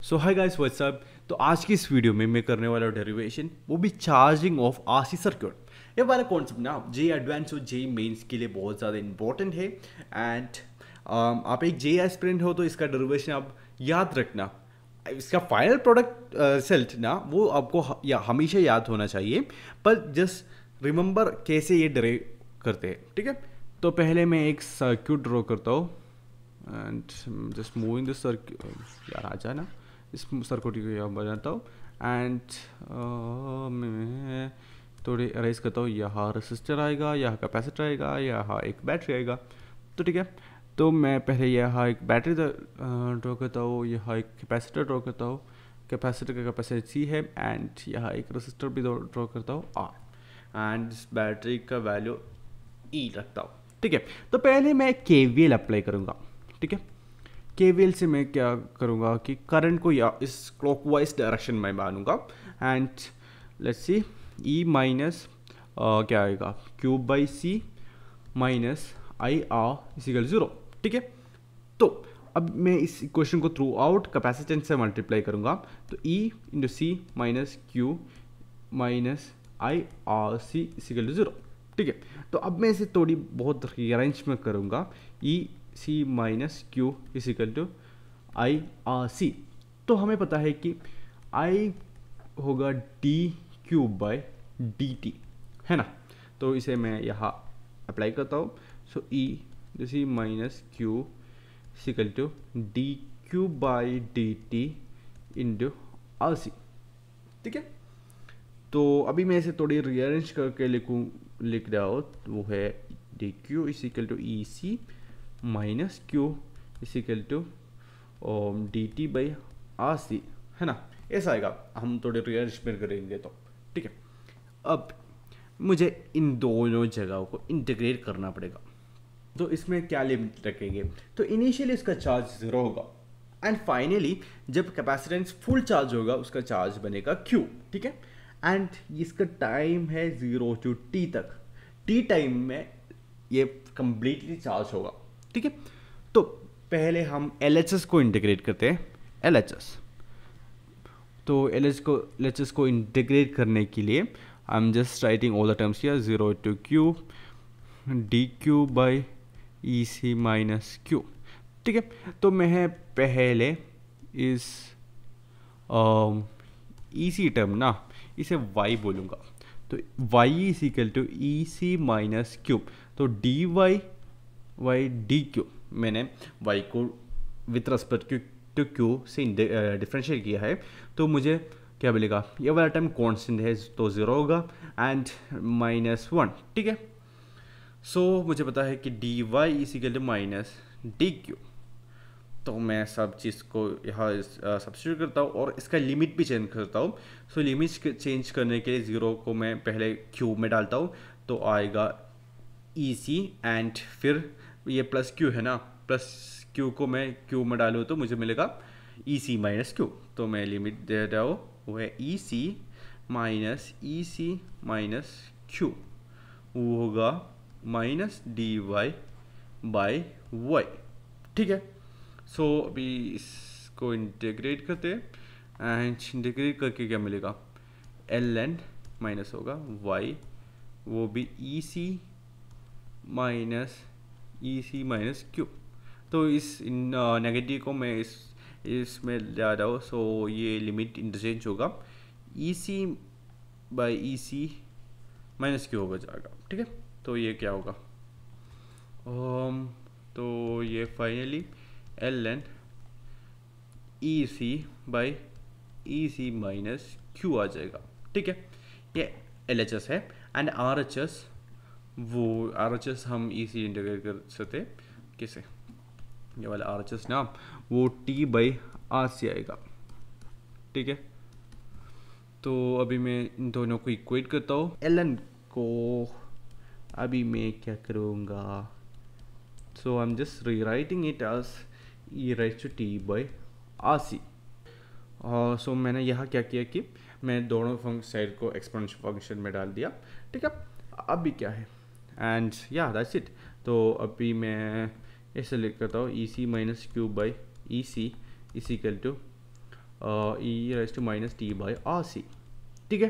सो hi guys what's up. तो आज की इस वीडियो में मैं करने वाला डेरिवेशन वो भी चार्जिंग ऑफ आरसी सर्किट। ये वाला कॉन्सेप्ट ना जे एडवांस और जे मेंस के लिए बहुत ज़्यादा इंपॉर्टेंट है। एंड आप एक जे एस्पिरेंट हो तो इसका डेरिवेशन आप याद रखना। इसका फाइनल प्रोडक्ट रिजल्ट ना वो आपको हमेशा याद होना चाहिए, पर जस्ट रिमेंबर कैसे ये डेरिव करते हैं। ठीक है, तो पहले मैं एक सर्किट ड्रॉ करता हूँ and just moving this circuit. यार आ जाए ना, इस सर्किट को यहाँ बनाता हूँ एंड मैं थोड़ी अरेज करता हूँ। यहाँ रेसिस्टर आएगा, यहाँ कैपेसिटर आएगा, यहाँ एक बैटरी आएगा। तो ठीक है, तो मैं पहले यहाँ एक बैटरी ड्रॉ करता हूँ, यहाँ एक कैपेसिटर ड्रॉ करता हूँ। कैपेसिटर का कैपेसिटी सी है एंड यहाँ एक रेसिस्टर भी ड्रॉ करता हूँ आर, एंड इस बैटरी का वैल्यू ई रखता हूँ। ठीक है, तो पहले मैं केवीएल अप्लाई करूँगा। ठीक है, केवीएल से मैं क्या करूँगा कि करंट को या इस क्लॉकवाइज डायरेक्शन में मानूंगा and let's see E minus क्या आएगा cube by C minus I R is equal 0। ठीक है, तो अब मैं इस इक्वेशन को थ्रू आउट कैपेसिटेंस से मल्टीप्लाई करूँगा, तो E into C minus Q minus I R C is equal 0। ठीक है, तो अब मैं इसे थोड़ी बहुत रीअरेंज में करूँगा। E C minus Q is equal to I R C. तो हमें पता है कि आई होगा d Q by d t, है ना। तो इसे मैं यहाँ अप्लाई करता हूँ। So E C minus Q is equal to d Q by d t into R C. ठीक है, तो अभी मैं इसे थोड़ी रीअरेंज करके लिख रहा हूँ। वो है d Q is equal to E C minus Q is equal to d t by R C, है ना। ऐसा आएगा, हम थोड़े रीअरेंज में करेंगे तो। ठीक है, अब मुझे इन दोनों जगहों को इंटीग्रेट करना पड़ेगा। तो इसमें क्या लिमिट रखेंगे, तो इनिशियली इसका चार्ज 0 होगा एंड फाइनली जब कैपेसिटेंस फुल चार्ज होगा उसका चार्ज बनेगा Q। ठीक है, एंड इसका टाइम है 0 to T तक। T टाइम में ये कंप्लीटली चार्ज होगा। ठीक है, तो पहले हम LHS को इंटीग्रेट करते हैं। LHS, तो LHS को इंटीग्रेट करने के लिए I am just writing all the terms here 0 to Q d Q by E C minus Q. ठीक है, तो मैं पहले इस ई सी टर्म ना इसे y बोलूँगा। तो y is equal to E C minus cube. तो डी वाई डी क्यू, मैंने y को विथ रेस्पेक्ट टू क्यू से डिफ्रेंशिएट किया है, तो मुझे क्या मिलेगा, ये वाला टर्म कॉन्स्टेंट है तो 0 होगा एंड -1। ठीक है, सो मुझे पता है कि d y is equal to minus d Q. तो मैं सब चीज़ को यहाँ सब्स्टिट्यूट करता हूँ और इसका लिमिट भी चेंज करता हूँ। सो लिमिट चेंज करने के लिए 0 को मैं पहले क्यू में डालता हूँ, तो आएगा ई सी एंड फिर ये प्लस क्यू है ना, प्लस क्यू को मैं क्यू में डालूँ तो मुझे मिलेगा ई सी माइनस क्यू। तो मैं लिमिट दे रहा हूँ, वो है ई सी माइनस क्यू, वो होगा minus d y by y. ठीक है, सो अभी इसको इंटीग्रेट करते हैं एंड इंटीग्रेट करके क्या मिलेगा, एल एन माइनस होगा वाई, वो भी ई सी माइनस क्यू। तो इस नेगेटिव को मैं इसमें ला रहा हूँ, सो ये लिमिट इंटरचेंज होगा, E C by E C minus Q होगा जाएगा। ठीक है, तो ये क्या होगा, तो ये finally L N E C by E C minus Q आ जाएगा। ठीक है, ये एल एच एस है एंड आर एच एस, वो आर एच एस हम ई सी इंटीग्रेट कर सकते कैसे, ये वाला आर एच एस ना वो टी बाई आर सी आएगा। ठीक है, तो अभी मैं इन दोनों को इक्वेट करता हूँ। एल एन को अभी मैं क्या करूँगा, so I am just rewriting it as E raise to T by R C. So मैंने यहाँ क्या किया कि मैं दोनों साइड को एक्सपोनेंशियल फंक्शन में डाल दिया। ठीक है, अभी क्या है एंड या दैट्स इट। तो अभी मैं ऐसे लिख करता हूँ E C minus Q by E C is equal to E raise to minus T by R C. ठीक है,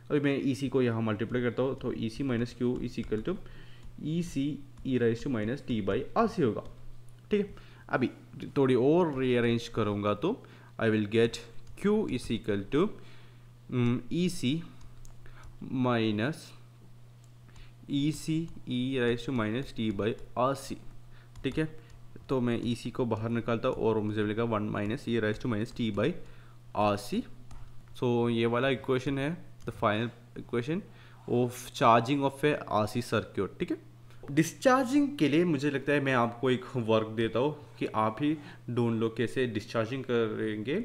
अभी मैं ई सी को यहाँ मल्टीप्लाई करता हूँ तो E C minus Q is equal to E C E raise to minus T by R C होगा। ठीक है, अभी थोड़ी और रीअरेंज करूँगा तो I will get Q is equal to E C minus E C E raise to minus T by R C. ठीक है, तो मैं ई सी को बाहर निकालता हूँ और मुझे मिलेगा 1 minus E raise to minus T by R C. So ये वाला इक्वेशन है the final equation of charging of a R C circuit. ठीक है, डिस्चार्जिंग के लिए मुझे लगता है मैं आपको एक वर्क देता हूँ कि आप ही ढूंढ लो कैसे डिस्चार्जिंग करेंगे।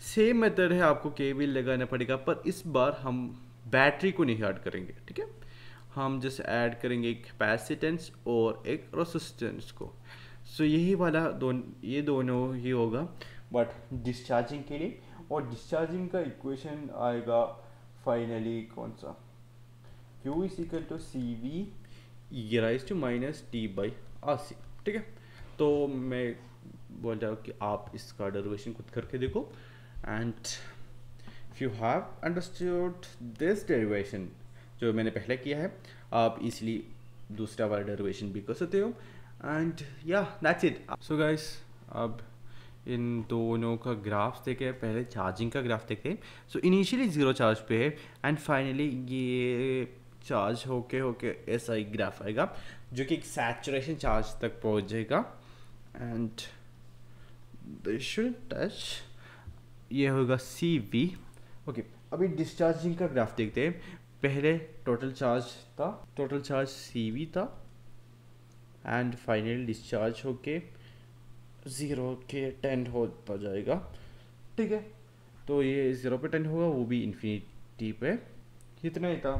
सेम मेथड है, आपको केवीएल लगाना पड़ेगा, पर इस बार हम बैटरी को नहीं ऐड करेंगे। ठीक है, हम जस्ट ऐड करेंगे एक कैपेसिटेंस और एक रेसिस्टेंस को। सो यही वाला ये दोनों ही होगा बट डिस्चार्जिंग के लिए। और डिस्चार्जिंग का इक्वेशन आएगा फाइनली कौन सा, Q is equal to C V E raise to minus T by R C. ठीक है, तो मैं बोल रहा हूँ कि आप इसका डेरिवेशन खुद करके देखो and if you have understood this derivation जो मैंने पहले किया है, आप इजीली दूसरा वाला डेरिवेशन भी कर सकते हो एंड या दैट्स इट। सो गाइस, अब इन दोनों का ग्राफ देखे, पहले चार्जिंग का ग्राफ देखे। सो इनिशियली ज़ीरो चार्ज पे है एंड फाइनली ये चार्ज होके होके ऐसा ही ग्राफ आएगा जो कि एक सैचुरेशन चार्ज तक पहुंच जाएगा एंड दिस शुड टच, ये होगा सी वी। ओके, अभी डिस्चार्जिंग का ग्राफ देखते हैं। पहले टोटल चार्ज सी वी था एंड फाइनली डिस्चार्ज होके 0 के 10 होता जाएगा। ठीक है, तो ये 0 पे 10 होगा, वो भी इन्फिनिटी पे। इतना ही था।